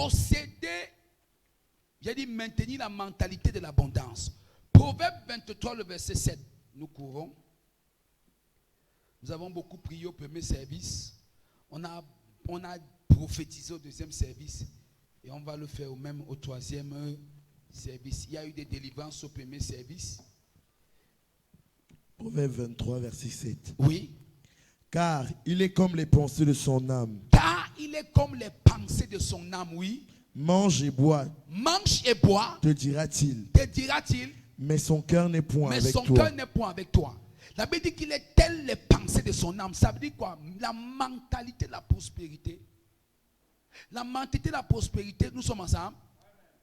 posséder, j'ai dit maintenir la mentalité de l'abondance. Proverbe 23, le verset 7. Nous courons. Nous avons beaucoup prié au premier service. On a prophétisé au deuxième service. Et on va le faire même au troisième service. Il y a eu des délivrances au premier service. Proverbe 23, verset 7. Oui. Car il est comme les pensées de son âme. Car il est comme les pensées de son âme, oui. Mange et bois. Mange et bois. Te dira-t-il. Te dira-t-il. Mais son cœur n'est point avec toi. Mais son cœur n'est point avec toi. La Bible dit qu'il est tel les pensées de son âme. Ça veut dire quoi? La mentalité de la prospérité. La mentalité de la prospérité, nous sommes ensemble.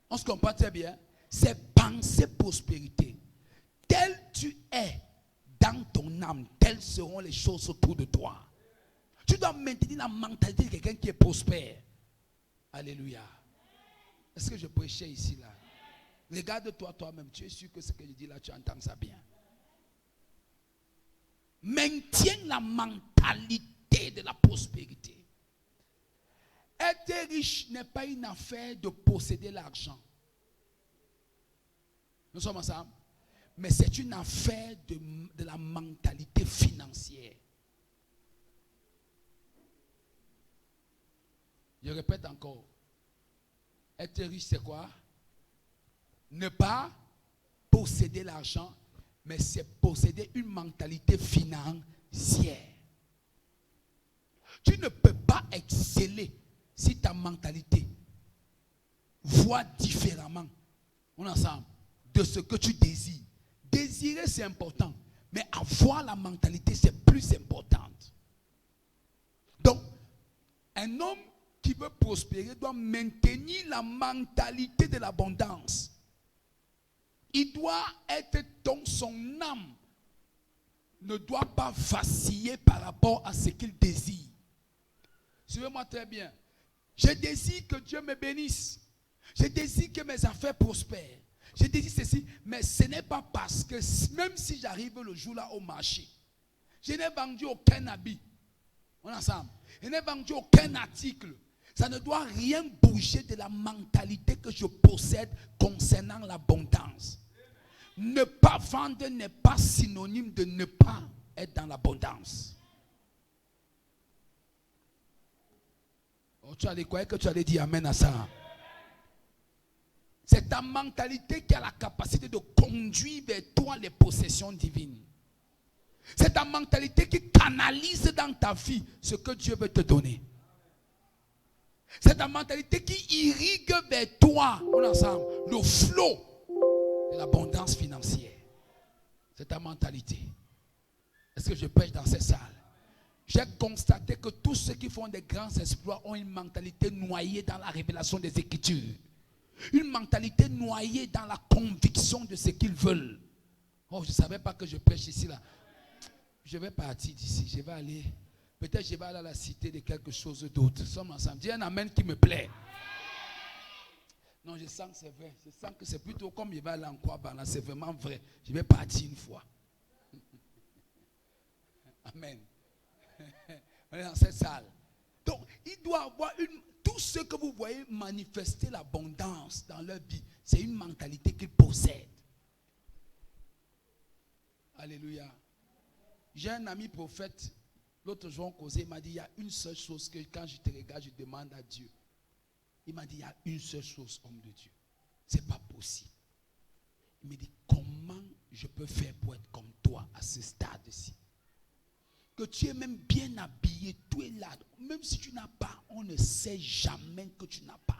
On se comprend très bien. C'est penser prospérité. Tel tu es dans ton âme, telles seront les choses autour de toi. Tu dois maintenir la mentalité de quelqu'un qui est prospère. Alléluia. Est-ce que je prêchais ici là? Regarde-toi toi-même. Tu es sûr que ce que je dis là, tu entends ça bien. Maintiens la mentalité de la prospérité. Être riche n'est pas une affaire de posséder l'argent. Nous sommes ensemble. Mais c'est une affaire de la mentalité financière. Je répète encore. Être riche, c'est quoi? Ne pas posséder l'argent, mais c'est posséder une mentalité financière. Tu ne peux pas exceller si ta mentalité voit différemment, on est ensemble, de ce que tu désires. Désirer, c'est important, mais avoir la mentalité, c'est plus important. Donc, un homme qui veut prospérer doit maintenir la mentalité de l'abondance. Il doit être dans son âme, ne doit pas vaciller par rapport à ce qu'il désire. Suivez-moi très bien. Je désire que Dieu me bénisse. Je désire que mes affaires prospèrent. Je désire ceci, mais ce n'est pas parce que même si j'arrive le jour là au marché, je n'ai vendu aucun habit. On est ensemble. Je n'ai vendu aucun article. Ça ne doit rien bouger de la mentalité que je possède concernant l'abondance. Ne pas vendre n'est pas synonyme de ne pas être dans l'abondance. Oh, tu allais croire que tu allais dire amen à ça. C'est ta mentalité qui a la capacité de conduire vers toi les possessions divines. C'est ta mentalité qui canalise dans ta vie ce que Dieu veut te donner. C'est ta mentalité qui irrigue vers toi, on est ensemble, le flot de l'abondance financière. C'est ta mentalité. Est-ce que je prêche dans ces salles? J'ai constaté que tous ceux qui font des grands exploits ont une mentalité noyée dans la révélation des Écritures. Une mentalité noyée dans la conviction de ce qu'ils veulent. Oh, je ne savais pas que je prêche ici là. Je vais partir d'ici. Je vais aller. Peut-être je vais aller à la cité de quelque chose d'autre. Nous sommes ensemble. Dis un amen qui me plaît. Non, je sens que c'est vrai. Je sens que c'est plutôt comme je vais aller en Kouabana. C'est vraiment vrai. Je vais partir une fois. Amen. On est dans cette salle. Donc, il doit avoir une... Tout ce que vous voyez manifester l'abondance dans leur vie, c'est une mentalité qu'ils possèdent. Alléluia. J'ai un ami prophète, l'autre jour on causait, il m'a dit, il y a une seule chose que quand je te regarde, je demande à Dieu. Il m'a dit, il y a une seule chose, homme de Dieu. C'est pas possible. Il me dit, comment je peux faire pour être comme toi à ce stade-ci? Que tu es même bien habillé, tout est là. Même si tu n'as pas, on ne sait jamais que tu n'as pas.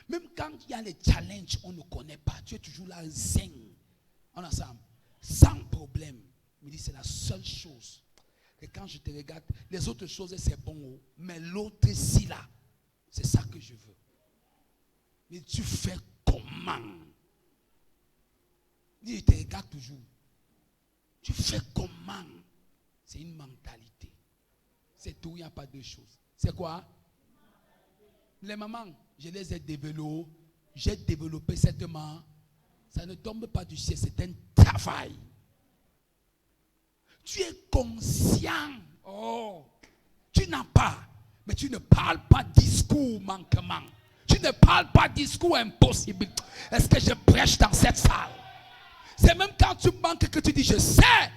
Même quand il y a les challenges, on ne connaît pas. Tu es toujours là, zen. On est ensemble. Sans problème. Il me dit, c'est la seule chose. Que quand je te regarde, les autres choses, c'est bon. Mais l'autre ici, là, c'est ça que je veux. Mais tu fais comment? Il te regarde toujours. Tu fais comment? C'est une mentalité. C'est tout, il n'y a pas de choses. C'est quoi? Les mamans, je les ai développées. J'ai développé cette main. Ça ne tombe pas du ciel, c'est un travail. Tu es conscient. Oh, tu n'as pas, mais tu ne parles pas discours manquement. ne parles pas discours impossible. Est-ce que je prêche dans cette salle? C'est même quand tu manques que tu dis, je sais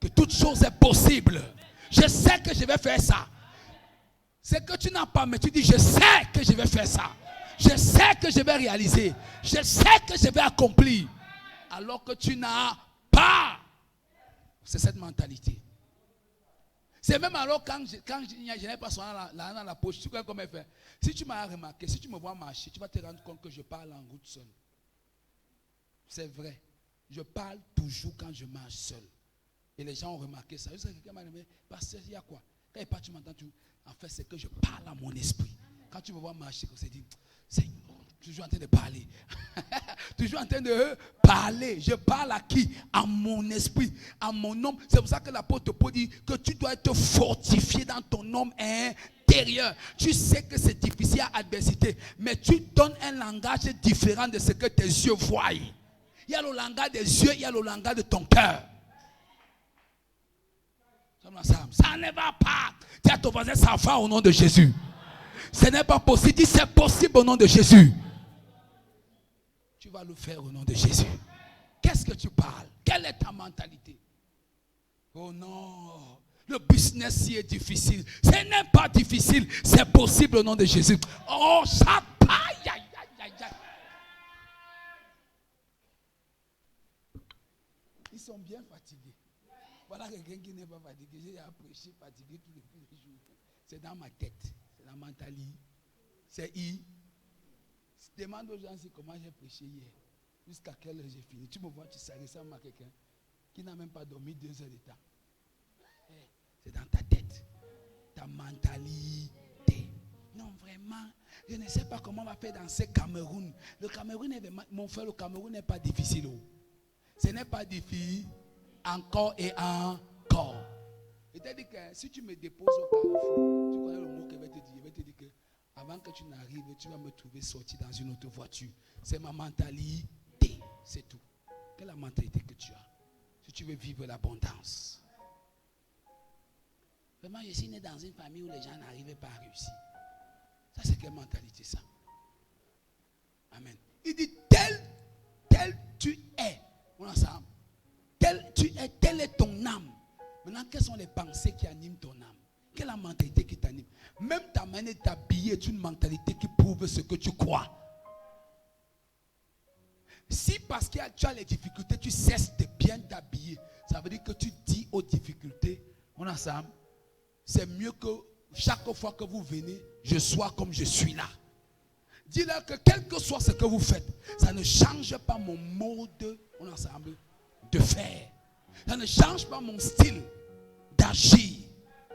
que toute chose est possible. Je sais que je vais faire ça. C'est que tu n'as pas, mais tu dis, je sais que je vais faire ça. Je sais que je vais réaliser. Je sais que je vais accomplir. Alors que tu n'as pas. C'est cette mentalité. C'est même alors quand je n'ai pas son l'argent dans la poche, tu vois comment elle fait. Si tu m'as remarqué, si tu me vois marcher, tu vas te rendre compte que je parle en route seul. C'est vrai. Je parle toujours quand je marche seul. Et les gens ont remarqué ça. Je sais que quelqu'un m'a dit, pasteur, il y a quoi? Quand il part, tu m'entends tout. En fait, c'est que je parle à mon esprit. Quand tu me vois marcher, on s'est dit, Seigneur, toujours en train de parler. Toujours en train de parler. Je parle à qui? À mon esprit, à mon homme. C'est pour ça que l'apôtre Paul dit que tu dois être fortifié dans ton homme intérieur. Tu sais que c'est difficile à adversité, mais tu donnes un langage différent de ce que tes yeux voient. Il y a le langage des yeux, il y a le langage de ton cœur. Ça ne va pas. Dis à ton voisin, ça va au nom de Jésus. Ce n'est pas possible. Dis, c'est possible au nom de Jésus. Tu vas le faire au nom de Jésus. Qu'est-ce que tu parles? Quelle est ta mentalité? Oh non, le business si est difficile. Ce n'est pas difficile, c'est possible au nom de Jésus. Oh, ça paille. Ils sont bien fatigués. Voilà quelqu'un qui n'est pas fatigué. J'ai apprécié fatigué tous les jours. C'est dans ma tête. C'est la mentalité. C'est demande aux gens comment j'ai prêché hier. Jusqu'à quelle heure j'ai fini. Tu me vois, ça ressemble à quelqu'un qui n'a même pas dormi 2 heures de temps. C'est dans ta tête. Ta mentalité. Non, vraiment. Je ne sais pas comment on va faire dans ce Cameroun. Le Cameroun est vraiment, mon frère, le Cameroun n'est pas difficile. Ce n'est pas difficile. Encore et encore. Il t'a dit que si tu me déposes au carrefour, tu connais le mot qu'il va te dire. Il va te dire que avant que tu n'arrives, tu vas me trouver sorti dans une autre voiture. C'est ma mentalité. C'est tout. Quelle est la mentalité que tu as? Si tu veux vivre l'abondance. Vraiment, je suis né dans une famille où les gens n'arrivaient pas à réussir. Ça, c'est quelle mentalité, ça? Amen. Il dit, tel tu es. On est ensemble. Tel tu es, telle est ton âme. Maintenant, quelles sont les pensées qui animent ton âme? Quelle est la mentalité qui t'anime? Même ta manière de t'habiller est une mentalité qui prouve ce que tu crois. Si parce que tu as les difficultés, tu cesses de bien t'habiller, ça veut dire que tu dis aux difficultés, on est ensemble, c'est mieux que chaque fois que vous venez, je sois comme je suis là. Dis-leur que quel que soit ce que vous faites, ça ne change pas mon mode, on est ensemble, de faire. Ça ne change pas mon style d'agir.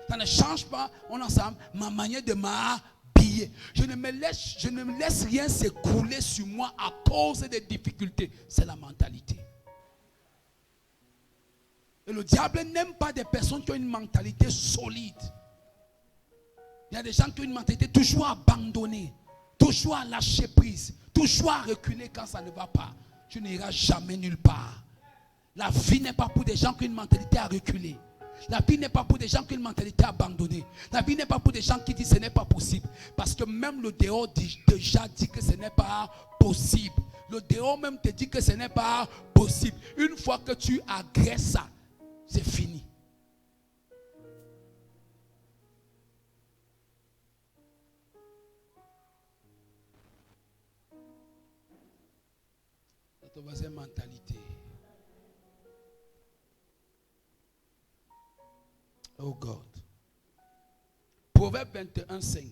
Ça ne change pas, on est ensemble, ma manière de m'habiller. Je ne me laisse rien s'écouler sur moi à cause des difficultés. C'est la mentalité. Et le diable n'aime pas des personnes qui ont une mentalité solide. Il y a des gens qui ont une mentalité toujours abandonnée, toujours à lâcher prise, toujours à reculer quand ça ne va pas. Tu n'iras jamais nulle part. La vie n'est pas pour des gens qui ont une mentalité à reculer. La vie n'est pas pour des gens qui ont une mentalité abandonnée. La vie n'est pas pour des gens qui disent que ce n'est pas possible. Parce que même le dehors déjà dit que ce n'est pas possible. Le dehors même te dit que ce n'est pas possible. Une fois que tu agresses ça, c'est fini. C'est une mentalité. Oh God. Proverbe 21, 5.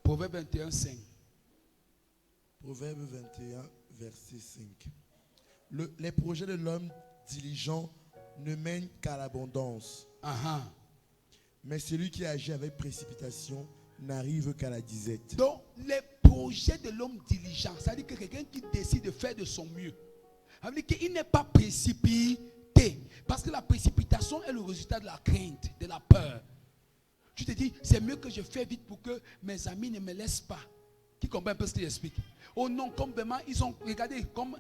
Proverbe 21, 5. Proverbe 21, verset 5. Les projets de l'homme diligent ne mènent qu'à l'abondance. Mais celui qui agit avec précipitation n'arrive qu'à la disette. Donc, les projets de l'homme diligent, ça veut dire que quelqu'un qui décide de faire de son mieux, ça veut dire qu'il n'est pas précipité. Parce que la précipitation est le résultat de la crainte, de la peur. Tu te dis, c'est mieux que je fais vite pour que mes amis ne me laissent pas Qui comprend un peu ce que j'explique? Oh non, comme vraiment, ils ont regardé, comme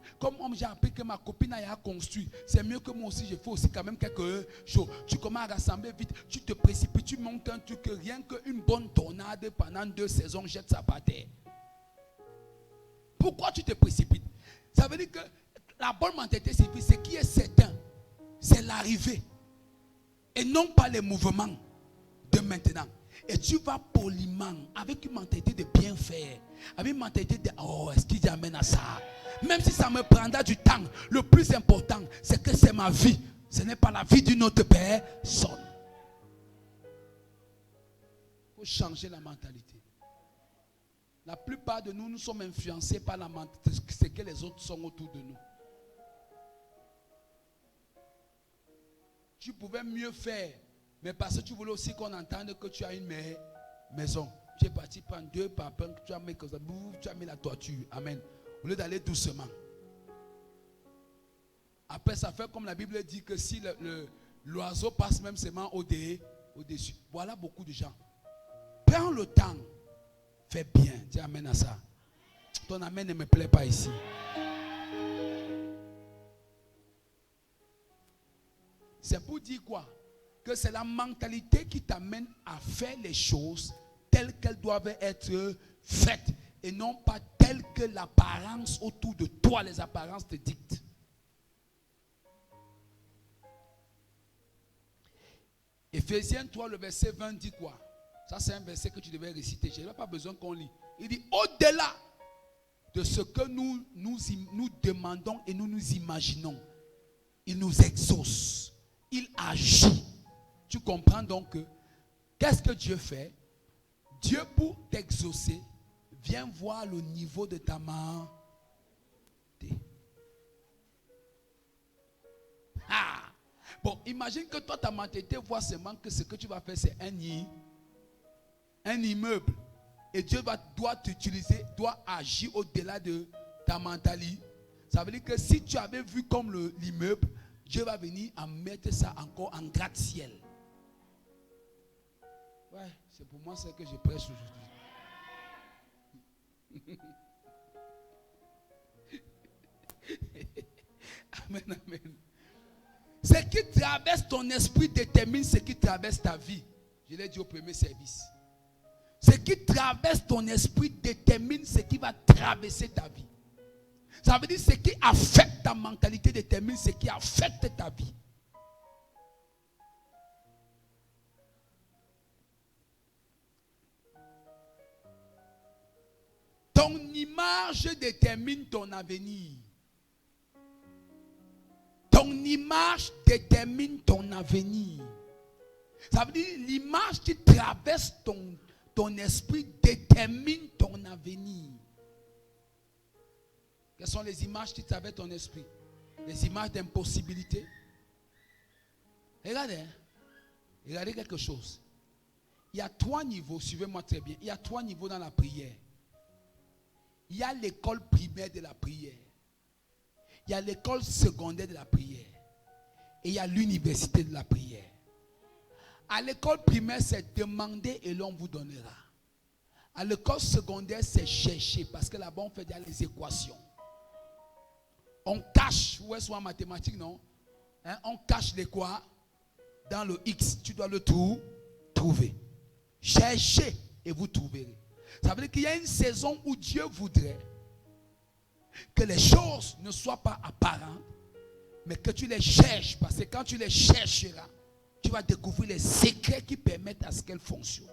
j'ai appris que ma copine a construit, c'est mieux que moi aussi, je fais aussi quand même quelque chose. Tu commences à rassembler vite, tu te précipites, tu montes un truc, rien qu'une bonne tornade pendant 2 saisons jette ça par terre. Pourquoi tu te précipites? Ça veut dire que la bonne mentalité, c'est qui est certain, c'est l'arrivée et non pas les mouvements de maintenant. Et tu vas poliment, avec une mentalité de bien faire, avec une mentalité de est-ce qu'il amène à ça? Même si ça me prendra du temps, le plus important, c'est que c'est ma vie. Ce n'est pas la vie d'une autre personne. Il faut changer la mentalité. La plupart de nous, nous sommes influencés par la mentalité, ce que les autres sont autour de nous. Tu pouvais mieux faire. Mais parce que tu voulais aussi qu'on entende que tu as une maison. Tu es parti prendre 2 papins, tu as mis comme ça, tu as mis la toiture. Amen. Au lieu d'aller doucement. Après, ça fait comme la Bible dit que si l'oiseau passe même seulement au-dessus. Voilà beaucoup de gens. Prends le temps. Fais bien. Dis amen à ça. Ton amen ne me plaît pas ici. C'est pour dire quoi? Que c'est la mentalité qui t'amène à faire les choses telles qu'elles doivent être faites et non pas telles que l'apparence autour de toi, les apparences te dictent. Éphésiens 3, le verset 20 dit quoi? Ça, c'est un verset que tu devais réciter. Je n'ai pas besoin qu'on lit. Il dit, au-delà de ce que nous demandons et nous imaginons, il nous exauce, il agit. Tu comprends donc que, qu'est-ce que Dieu fait? Dieu, pour t'exaucer, vient voir le niveau de ta mentalité. Bon, imagine que toi, ta mentalité voit seulement que ce que tu vas faire, c'est un immeuble. Et Dieu doit t'utiliser, doit agir au-delà de ta mentalité. Ça veut dire que si tu avais vu comme l'immeuble, Dieu va venir en mettre ça encore en gratte-ciel. Ouais, c'est pour moi ce que je prêche aujourd'hui. Amen, amen. Ce qui traverse ton esprit détermine ce qui traverse ta vie. Je l'ai dit au premier service. Ce qui traverse ton esprit détermine ce qui va traverser ta vie. Ça veut dire ce qui affecte ta mentalité détermine ce qui affecte ta vie. Ton image détermine ton avenir. Ton image détermine ton avenir. Ça veut dire l'image qui traverse ton esprit détermine ton avenir. Quelles sont les images qui traversent ton esprit? Les images d'impossibilité. Regardez, regardez quelque chose. Il y a 3 niveaux, suivez-moi très bien. Il y a 3 niveaux dans la prière. Il y a l'école primaire de la prière. Il y a l'école secondaire de la prière. Et il y a l'université de la prière. À l'école primaire, c'est demander et l'on vous donnera. À l'école secondaire, c'est chercher. Parce que là-bas, on fait déjà les équations. On cache, ou est-ce en mathématiques, non? On cache les quoi? Dans le X, tu dois le trouver. Cherchez et vous trouverez. Ça veut dire qu'il y a une saison où Dieu voudrait que les choses ne soient pas apparentes, mais que tu les cherches. Parce que quand tu les chercheras, tu vas découvrir les secrets qui permettent à ce qu'elles fonctionnent.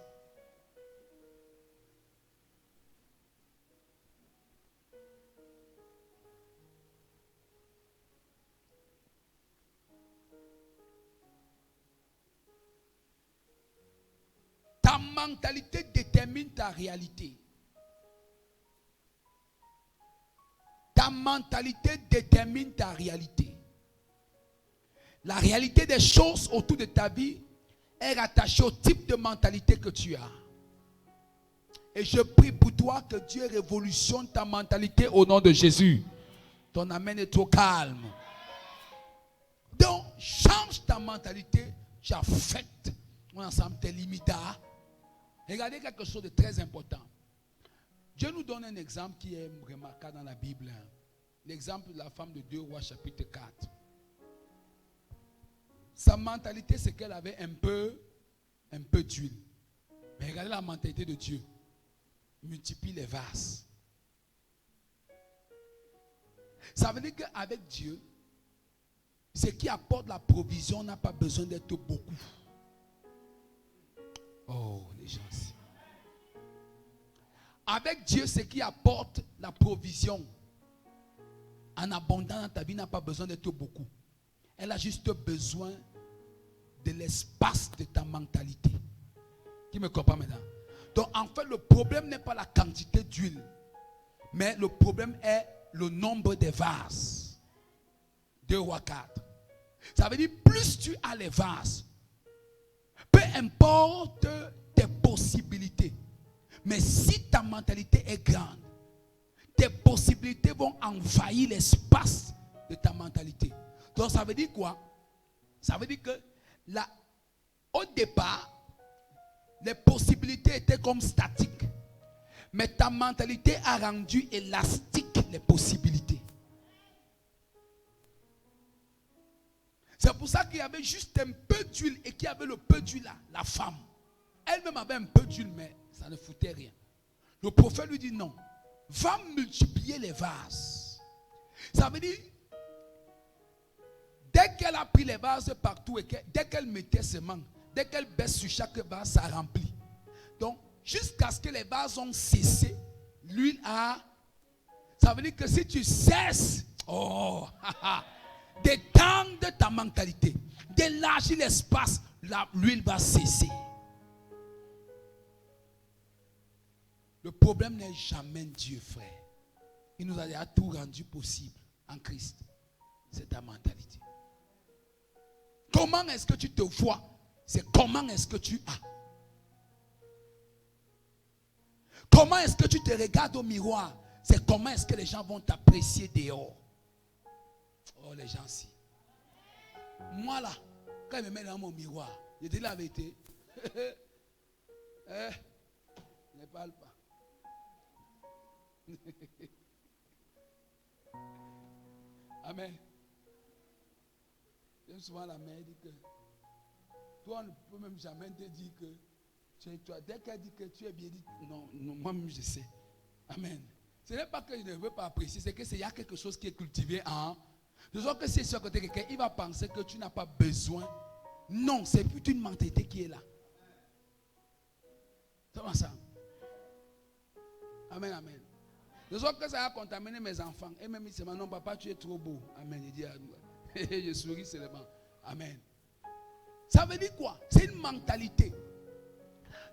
Ta mentalité détermine ta réalité. Ta mentalité détermine ta réalité. La réalité des choses autour de ta vie est rattachée au type de mentalité que tu as. Et je prie pour toi que Dieu révolutionne ta mentalité au nom de Jésus. Ton amen est trop calme. Donc, change ta mentalité, tu affectes ensemble tes limites. Regardez quelque chose de très important. Dieu nous donne un exemple qui est remarquable dans la Bible. L'exemple de la femme de 2 Rois chapitre 4. Sa mentalité, c'est qu'elle avait un peu d'huile. Mais regardez la mentalité de Dieu. Multiplie les vases. Ça veut dire qu'avec Dieu, ce qui apporte la provision n'a pas besoin d'être beaucoup. Oh, les gens. Avec Dieu, ce qui apporte la provision en abondance dans ta vie n'a pas besoin d'être beaucoup. Elle a juste besoin de l'espace de ta mentalité. Qui me comprend maintenant? Donc en fait, le problème n'est pas la quantité d'huile, mais le problème est le nombre de vases. 2 Rois 4. Ça veut dire, plus tu as les vases, peu importe tes possibilités, mais si ta mentalité est grande, tes possibilités vont envahir l'espace de ta mentalité. Donc ça veut dire quoi? Ça veut dire que au départ, les possibilités étaient comme statiques. Mais ta mentalité a rendu élastique les possibilités. C'est pour ça qu'il y avait juste un peu d'huile et qu'il y avait le peu d'huile là, la femme. Elle-même avait un peu d'huile, mais ça ne foutait rien. Le prophète lui dit non. Va multiplier les vases. Ça veut dire, dès qu'elle a pris les vases partout et dès qu'elle mettait ses mains, dès qu'elle baisse sur chaque vase, ça remplit. Donc, jusqu'à ce que les vases ont cessé, l'huile a... Ça veut dire que si tu cesses, d'étendre ta mentalité, d'élargir l'espace, l'huile va cesser. Le problème n'est jamais Dieu, frère. Il nous a déjà tout rendu possible en Christ. C'est ta mentalité. Comment est-ce que tu te vois? C'est comment est-ce que tu as. Comment est-ce que tu te regardes au miroir? C'est comment est-ce que les gens vont t'apprécier dehors. Oh, les gens si. Moi là, quand je me mets dans mon miroir, je dis la vérité. Ne parle pas. Amen. J'aime souvent la mère dit que toi on ne peut même jamais te dire que tu es toi. Dès qu'elle dit que tu es bien dit, non, moi-même je sais. Amen. Ce n'est pas que je ne veux pas apprécier, c'est qu'il y a quelque chose qui est cultivé en. De sorte que si c'est à côté de quelqu'un, il va penser que tu n'as pas besoin. Non, c'est plutôt une mentalité qui est là. C'est comme ça. Amen, amen. De sorte que ça a contaminé mes enfants. Et même ils se disent, non papa, tu es trop beau. Amen. Il dit, je souris seulement. Amen. Ça veut dire quoi? C'est une mentalité.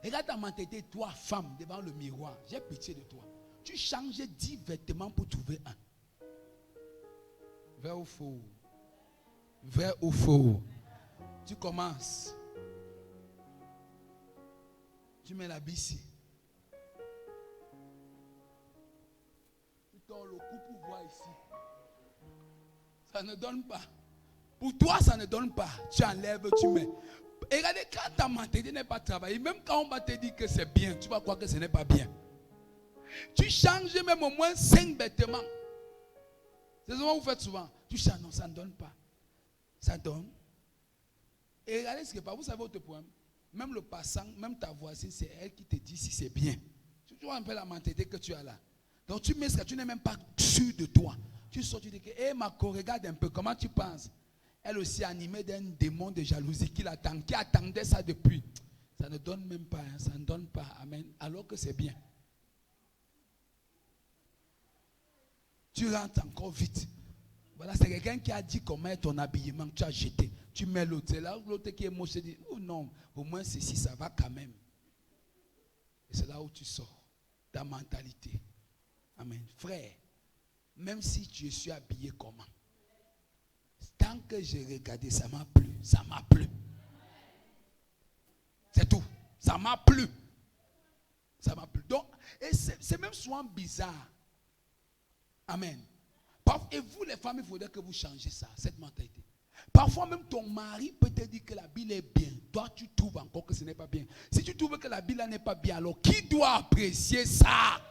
Regarde ta mentalité, toi, femme, devant le miroir. J'ai pitié de toi. Tu changes 10 vêtements pour trouver un. Vrai ou faux? Vrai ou faux? Tu commences. Tu mets la ici. Tu tords le cou pour voir ici. Ça ne donne pas. Pour toi, ça ne donne pas. Tu enlèves, tu mets. Et regardez, quand ta mentalité n'est pas travaillée, même quand on va te dire que c'est bien, tu vas croire que ce n'est pas bien. Tu changes même au moins 5 vêtements. C'est ce que vous faites souvent. Tu changes, non, ça ne donne pas. Ça donne. Et regardez ce qui est pas. Vous savez votre problème. Même le passant, même ta voisine, c'est elle qui te dit si c'est bien. Tu vois un peu la mentalité que tu as là. Donc tu mets ce que tu n'es même pas sûr de toi. Tu sors, tu dis que, hé Marco, regarde un peu, comment tu penses? Elle aussi animée d'un démon de jalousie qui attendait ça depuis. Ça ne donne même pas, hein, ça ne donne pas. Amen. Alors que c'est bien. Tu rentres encore vite. Voilà, c'est quelqu'un qui a dit comment est ton habillement, tu as jeté. Tu mets l'autre. C'est là où l'autre qui est moche, dit, oh non, au moins ceci, ça va quand même. Et c'est là où tu sors. Ta mentalité. Amen. Frère, même si je suis habillé comment? Tant que j'ai regardé, ça m'a plu. Ça m'a plu. C'est tout. Ça m'a plu. Ça m'a plu. Donc, et c'est même souvent bizarre. Amen. Et vous, les femmes, il faudrait que vous changez ça, cette mentalité. Parfois, même ton mari peut te dire que la Bible est bien. Toi, tu trouves encore que ce n'est pas bien. Si tu trouves que la Bible n'est pas bien, alors qui doit apprécier ça?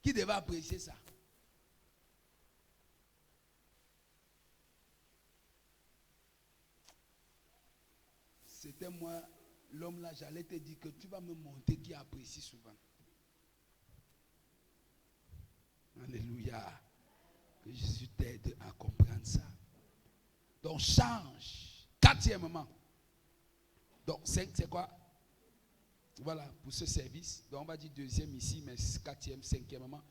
qui devait apprécier ça. C'était moi, l'homme là, j'allais te dire que tu vas me montrer qui apprécie souvent. Alléluia. Que Jésus t'aide à comprendre ça. Donc change. Quatrièmement. Donc c'est quoi? Voilà, pour ce service. Donc on va dire deuxième ici, mais quatrième, cinquièmement.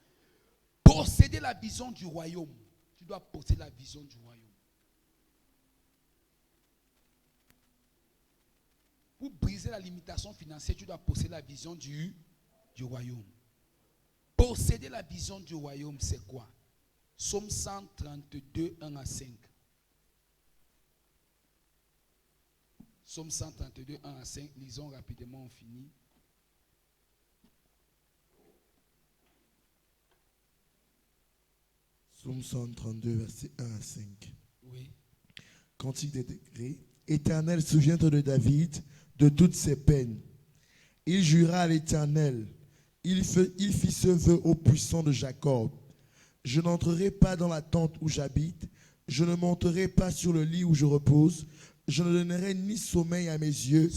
Posséder la vision du royaume. Tu dois posséder la vision du royaume. Pour briser la limitation financière, tu dois posséder la vision du royaume. Posséder la vision du royaume, c'est quoi? Psaume 132, 1 à 5. Psaume 132, 1 à 5. Lisons rapidement, on finit. Psaume 132, verset 1 à 5. Oui. Cantique des décrets. Éternel, souviens-toi de David, de toutes ses peines. Il jura à l'Éternel. Il fit ce vœu au puissant de Jacob. Je n'entrerai pas dans la tente où j'habite. Je ne monterai pas sur le lit où je repose. Je ne donnerai ni sommeil à mes yeux,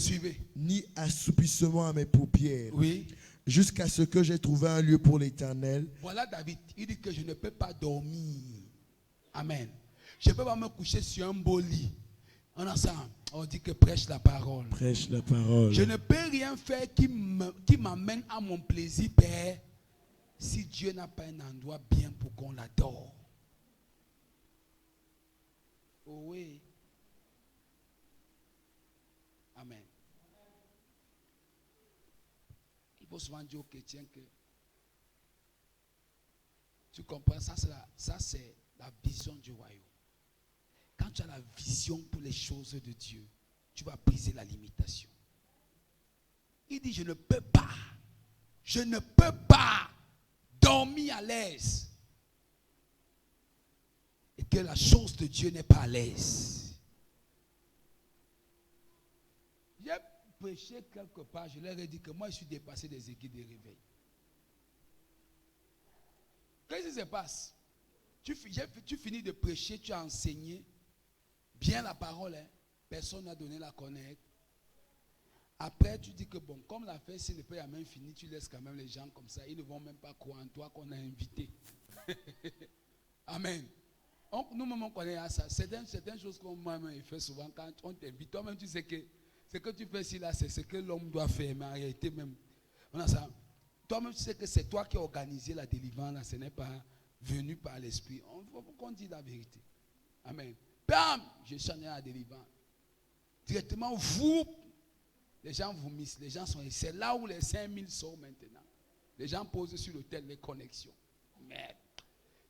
ni assoupissement à mes paupières. Oui. Jusqu'à ce que j'ai trouvé un lieu pour l'Éternel. Voilà David. Il dit que je ne peux pas dormir. Amen. Je ne peux pas me coucher sur un beau lit. On dit que prêche la parole. Prêche la parole. Je ne peux rien faire qui m'amène à mon plaisir, Père, si Dieu n'a pas un endroit bien pour qu'on l'adore. Oh oui. Amen. Il faut souvent dire aux chrétiens que tu comprends, ça c'est la vision du royaume. Quand tu as la vision pour les choses de Dieu, tu vas briser la limitation. Il dit, je ne peux pas dormir à l'aise. Et que la chose de Dieu n'est pas à l'aise. J'ai prêché quelque part, je leur ai dit que moi je suis dépassé des aiguilles de réveil. Qu'est-ce qui se passe? Tu finis de prêcher, tu as enseigné bien la parole, hein? Personne n'a donné la connaître. Après, tu dis que bon, comme la fête, si le père a même fini, tu laisses quand même les gens comme ça. Ils ne vont même pas croire en toi qu'on a invité. Amen. Nous-mêmes, on connaît ça. Certaines choses qu'on moi-même fait souvent quand on t'invite. Toi-même, tu sais que ce que tu fais ici, là, c'est ce que l'homme doit faire. Mais en réalité, même, on a ça. Toi-même, tu sais que c'est toi qui as organisé la délivrance. Là, ce n'est pas venu par l'esprit. Il faut qu'on dise la vérité. Amen. Bam! Je chante à la délivrance. Directement, les gens vous missent. Les gens sont. C'est là où les 5000 sont maintenant. Les gens posent sur l'autel les connexions. Mais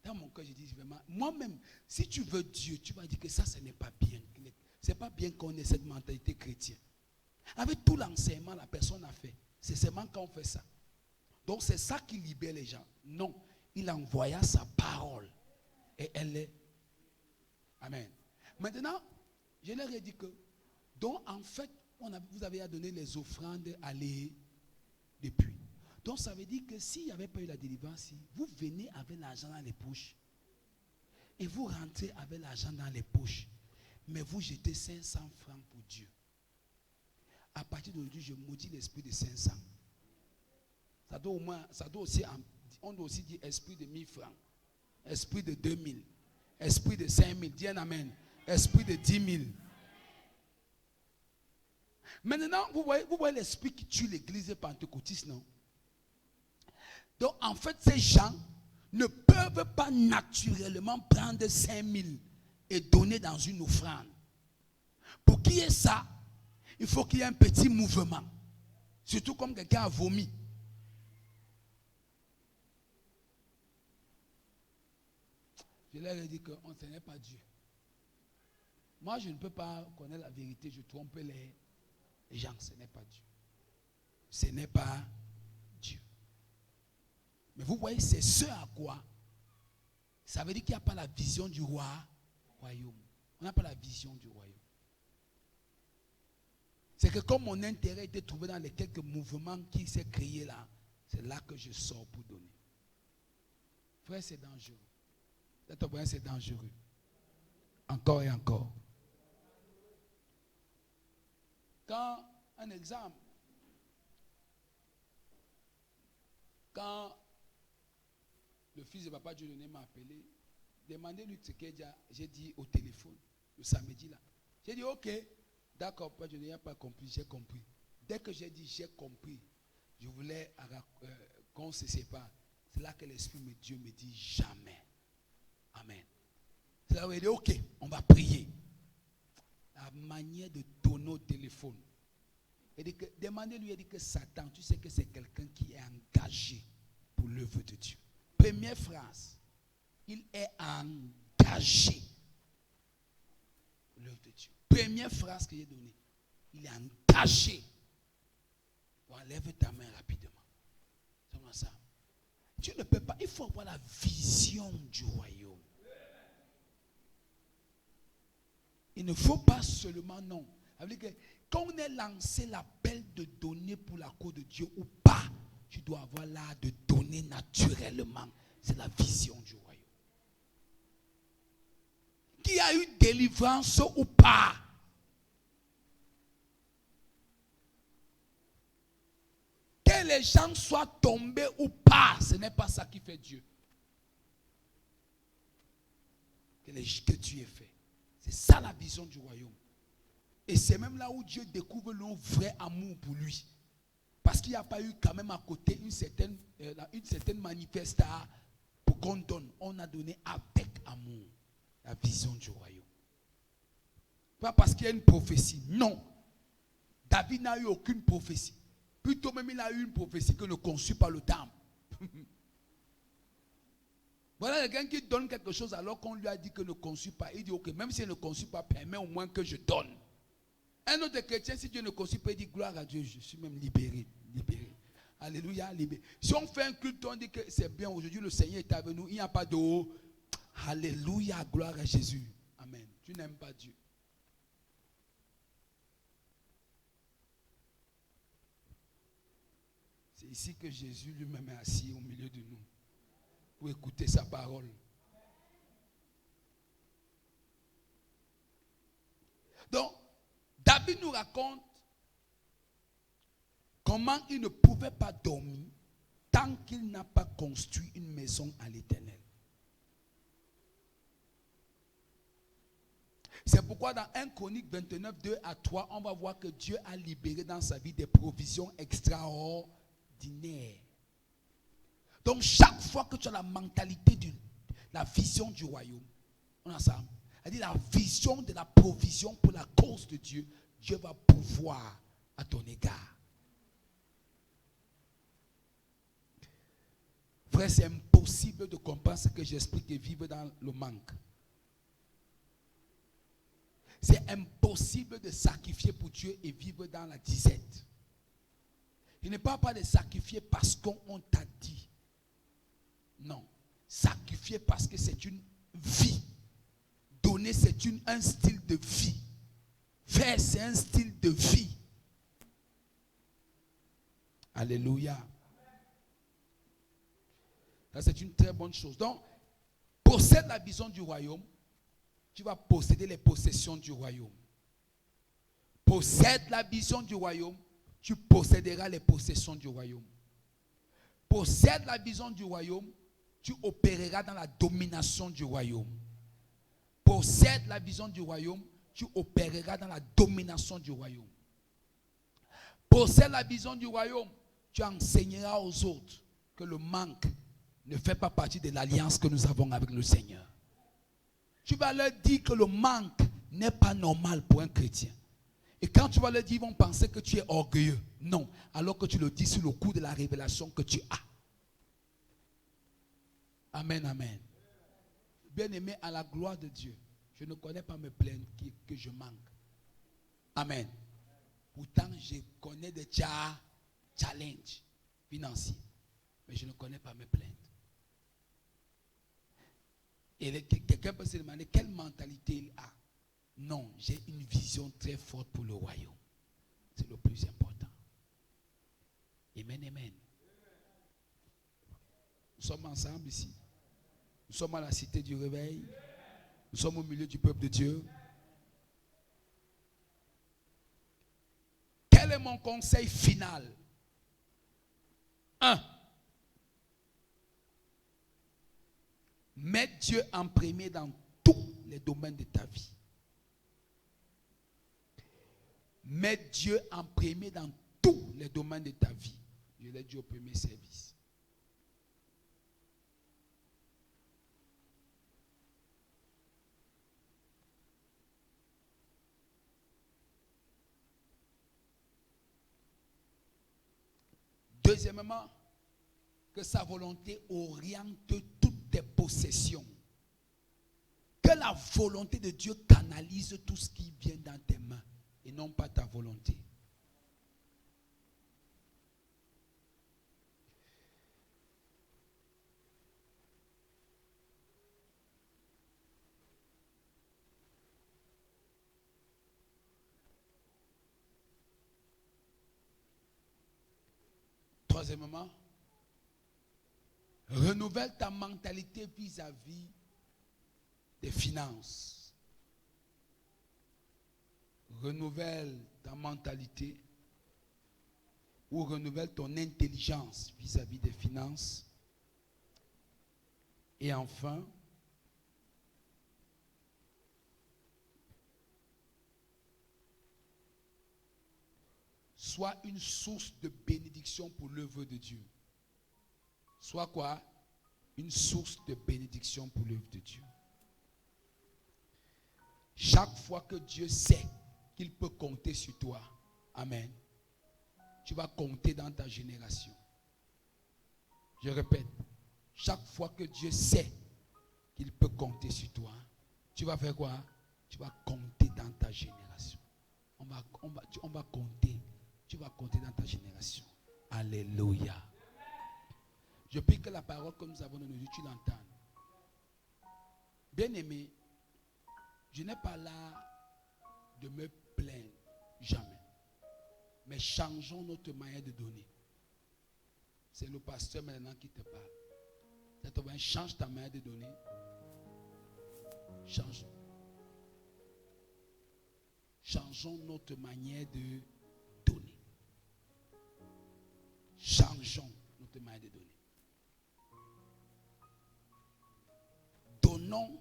dans mon cœur, je dis vraiment, moi-même, si tu veux Dieu, tu vas dire que ça, ce n'est pas bien. Ce n'est pas bien qu'on ait cette mentalité chrétienne. Avec tout l'enseignement, la personne a fait. C'est seulement quand on fait ça. Donc, c'est ça qui libère les gens. Non. Il envoya sa parole. Et elle est. Amen. Maintenant, je leur ai dit que, donc en fait, vous avez à donner les offrandes à les depuis. Donc ça veut dire que s'il n'y avait pas eu la délivrance, vous venez avec l'argent dans les poches. Et vous rentrez avec l'argent dans les poches. Mais vous jetez 500 francs pour Dieu. À partir d'aujourd'hui, je maudis l'esprit de 500. Ça doit aussi, on doit aussi dire esprit de 1000 francs. Esprit de 2000. Esprit de 5000. Dis un amen. Esprit de 10 000. Maintenant, vous voyez l'esprit qui tue l'église pentecôtiste, non? Donc, en fait, ces gens ne peuvent pas naturellement prendre 5000 et donner dans une offrande. Pour qu'il y ait ça, il faut qu'il y ait un petit mouvement. Surtout comme quelqu'un a vomi. Je leur ai dit qu'on ne n'est pas Dieu. Moi, je ne peux pas connaître la vérité, je trompe les gens. Ce n'est pas Dieu. Ce n'est pas Dieu. Mais vous voyez, c'est ce à quoi. Ça veut dire qu'il n'y a pas la vision du royaume. On n'a pas la vision du royaume. C'est que comme mon intérêt était trouvé dans les quelques mouvements qui s'est créé là, c'est là que je sors pour donner. Frère, c'est dangereux. C'est dangereux. Encore et encore. Quand, un exemple, quand le fils de papa Dieudonné m'a appelé, demandez-lui ce que j'ai dit au téléphone le samedi là. J'ai dit ok, d'accord, papa Dieudonné n'a pas compris, j'ai compris. Dès que j'ai dit j'ai compris, je voulais qu'on se sépare. C'est là que l'Esprit de Dieu me dit jamais. Amen. C'est là où il dit ok, on va prier. La manière de donner au téléphone. Demandez-lui, il dit que Satan, tu sais que c'est quelqu'un qui est engagé pour l'œuvre de Dieu. Première phrase, il est engagé pour l'œuvre de Dieu. Première phrase que j'ai donnée, il est engagé. Enlève ta main rapidement. C'est comme ça. Tu ne peux pas, il faut avoir la vision du royaume. Il ne faut pas seulement non. Ça veut dire que quand on est lancé l'appel de donner pour la cause de Dieu ou pas, tu dois avoir l'art de donner naturellement. C'est la vision du royaume. Qui a eu délivrance ou pas? Que les gens soient tombés ou pas, ce n'est pas ça qui fait Dieu. Que tu aies fait. C'est ça la vision du royaume. Et c'est même là où Dieu découvre le vrai amour pour lui. Parce qu'il n'y a pas eu quand même à côté une certaine manifestation pour qu'on donne. On a donné avec amour la vision du royaume. Pas parce qu'il y a une prophétie. Non. David n'a eu aucune prophétie. Plutôt même il a eu une prophétie que ne conçut pas le temple. Voilà quelqu'un qui donne quelque chose alors qu'on lui a dit que ne conçut pas. Il dit ok, même si elle ne conçut pas, permets au moins que je donne. Un autre chrétien, si Dieu ne conçut pas, il dit gloire à Dieu, je suis même libéré. Alléluia, libéré. Si on fait un culte, on dit que c'est bien, aujourd'hui le Seigneur est avec nous, il n'y a pas de haut. Alléluia, gloire à Jésus. Amen. Tu n'aimes pas Dieu. C'est ici que Jésus lui-même est assis au milieu de nous pour écouter sa parole. Donc, David nous raconte comment il ne pouvait pas dormir tant qu'il n'a pas construit une maison à l'Éternel. C'est pourquoi dans 1 Chronique 29, 2 à 3, on va voir que Dieu a libéré dans sa vie des provisions extraordinaires. Donc chaque fois que tu as la mentalité de la vision du royaume, on a ça, c'est-à-dire la vision de la provision pour la cause de Dieu, Dieu va pouvoir à ton égard. Frère, c'est impossible de comprendre ce que j'explique et vivre dans le manque. C'est impossible de sacrifier pour Dieu et vivre dans la disette. Il ne parle pas de sacrifier parce qu'on t'a dit. Non. Sacrifier parce que c'est une vie. Donner, c'est un style de vie. Faire, c'est un style de vie. Alléluia. Ça, c'est une très bonne chose. Donc, possède la vision du royaume. Tu vas posséder les possessions du royaume. Possède la vision du royaume. Tu posséderas les possessions du royaume. Possède la vision du royaume. Tu opéreras dans la domination du royaume. Possède la vision du royaume. Tu opéreras dans la domination du royaume. Possède la vision du royaume. Tu enseigneras aux autres que le manque ne fait pas partie de l'alliance que nous avons avec le Seigneur. Tu vas leur dire que le manque n'est pas normal pour un chrétien. Et quand tu vas leur dire, ils vont penser que tu es orgueilleux. Non, alors que tu le dis sur le coup de la révélation que tu as. Amen, amen. Bien-aimé, à la gloire de Dieu, je ne connais pas me plaindre que je manque. Amen. Pourtant, je connais des challenges financiers. Mais je ne connais pas me plaindre. Et quelqu'un peut se demander quelle mentalité il a. Non, j'ai une vision très forte pour le royaume. C'est le plus important. Amen, amen. Nous sommes ensemble ici. Nous sommes à la cité du réveil. Nous sommes au milieu du peuple de Dieu. Quel est mon conseil final? 1. Mets Dieu en premier dans tous les domaines de ta vie. Mets Dieu en premier dans tous les domaines de ta vie. Je l'ai dit au premier service. Deuxièmement, que sa volonté oriente toutes tes possessions. Que la volonté de Dieu canalise tout ce qui vient dans tes mains et non pas ta volonté. Troisièmement, renouvelle ta mentalité vis-à-vis des finances. Renouvelle ta mentalité ou renouvelle ton intelligence vis-à-vis des finances. Et enfin, sois une source de bénédiction pour l'œuvre de Dieu. Sois quoi? Une source de bénédiction pour l'œuvre de Dieu. Chaque fois que Dieu sait qu'il peut compter sur toi, amen, tu vas compter dans ta génération. Je répète, chaque fois que Dieu sait qu'il peut compter sur toi, tu vas faire quoi? Tu vas compter dans ta génération. On va compter. Tu vas compter dans ta génération. Alléluia. Je prie que la parole que nous avons donnée, tu l'entends. Bien-aimé, je n'ai pas là de me plaindre, jamais. Mais changeons notre manière de donner. C'est le pasteur maintenant qui te parle. Change ta manière de donner. Changeons. Changeons notre manière de donner. Changeons notre manière de donner. Donnons.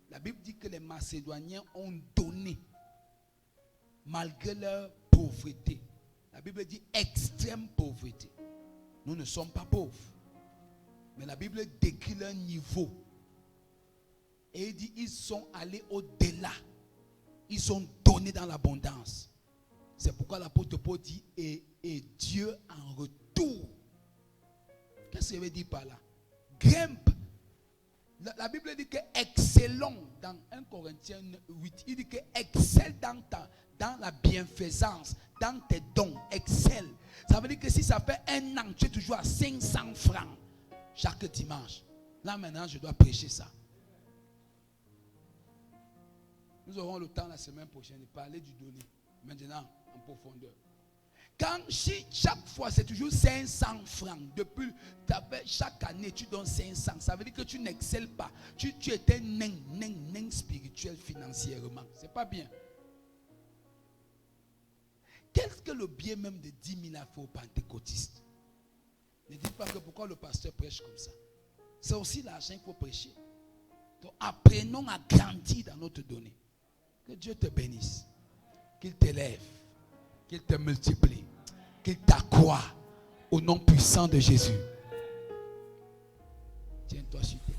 La Bible dit que les Macédoniens ont donné malgré leur pauvreté. La Bible dit extrême pauvreté. Nous ne sommes pas pauvres. Mais la Bible décrit leur niveau. Et il dit ils sont allés au-delà. Ils ont donné dans l'abondance. C'est pourquoi l'apôtre Paul dit et Dieu en retour. Qu'est-ce que ça veut dire par là? Grimpe. La Bible dit que excellons dans 1 Corinthiens 8. Il dit que excelle dans la bienfaisance, dans tes dons. Excelle. Ça veut dire que si ça fait un an, tu es toujours à 500 francs chaque dimanche. Là maintenant, je dois prêcher ça. Nous aurons le temps la semaine prochaine de parler du donner. Maintenant, en profondeur. Si chaque fois c'est toujours 500 francs, depuis chaque année tu donnes 500, ça veut dire que tu n'excelles pas. Tu étais nain spirituel financièrement. C'est pas bien. Qu'est-ce que le bien même de 10 000 a fait aux pentecôtistes? Ne dites pas que pourquoi le pasteur prêche comme ça. C'est aussi l'argent qu'il faut prêcher. Donc apprenons à grandir dans notre donnée. Que Dieu te bénisse. Qu'il t'élève. Qu'il te multiplie. Qu'il t'accroît au nom puissant de Jésus. Tiens-toi sur tes